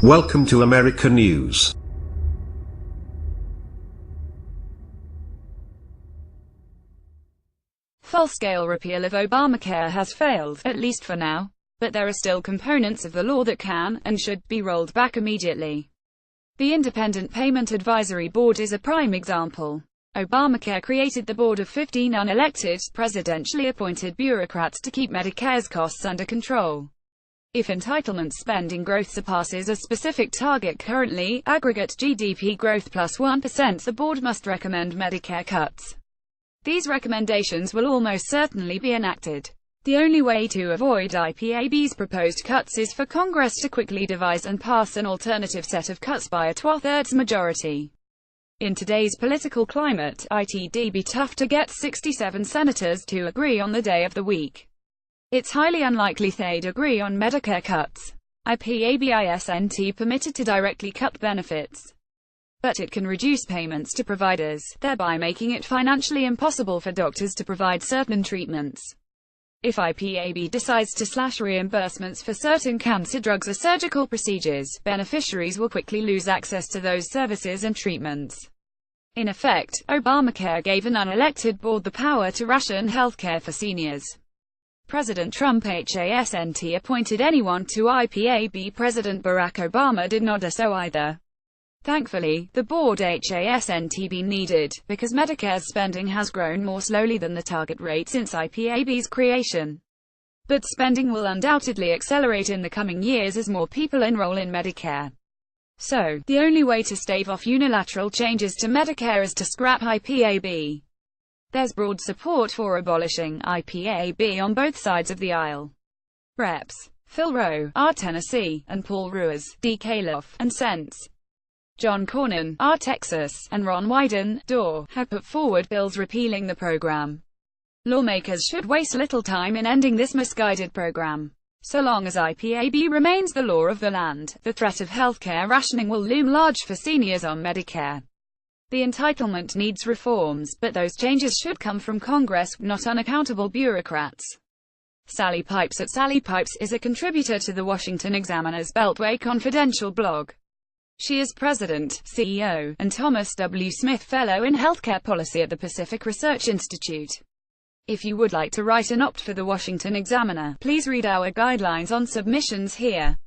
Welcome to America News. Full-scale repeal of Obamacare has failed, at least for now. But there are still components of the law that can, and should, be rolled back immediately. The Independent Payment Advisory Board is a prime example. Obamacare created the board of 15 unelected, presidentially appointed bureaucrats to keep Medicare's costs under control. If entitlement spending growth surpasses a specific target, currently, aggregate GDP growth plus 1%, the board must recommend Medicare cuts. These recommendations will almost certainly be enacted. The only way to avoid IPAB's proposed cuts is for Congress to quickly devise and pass an alternative set of cuts by a 2/3 majority. In today's political climate, it'd be tough to get 67 senators to agree on the day of the week. It's highly unlikely they'd agree on Medicare cuts. IPAB isn't permitted to directly cut benefits, but it can reduce payments to providers, thereby making it financially impossible for doctors to provide certain treatments. If IPAB decides to slash reimbursements for certain cancer drugs or surgical procedures, beneficiaries will quickly lose access to those services and treatments. In effect, Obamacare gave an unelected board the power to ration healthcare for seniors. President Trump hasn't appointed anyone to IPAB. President Barack Obama did not do so either. Thankfully, the board hasn't been needed, because Medicare's spending has grown more slowly than the target rate since IPAB's creation. But spending will undoubtedly accelerate in the coming years as more people enroll in Medicare. So, the only way to stave off unilateral changes to Medicare is to scrap IPAB. There's broad support for abolishing IPAB on both sides of the aisle. Reps. Phil Rowe, R. Tennessee, and Paul Ruiz, D. Calof, and Sense. John Cornyn, R. Texas, and Ron Wyden, DOR, have put forward bills repealing the program. Lawmakers should waste little time in ending this misguided program. So long as IPAB remains the law of the land, the threat of healthcare rationing will loom large for seniors on Medicare. The entitlement needs reforms, but those changes should come from Congress, not unaccountable bureaucrats. Sally Pipes at Sally Pipes is a contributor to the Washington Examiner's Beltway Confidential blog. She is President, CEO, and Thomas W. Smith Fellow in Healthcare Policy at the Pacific Research Institute. If you would like to write an opt for the Washington Examiner, please read our guidelines on submissions here.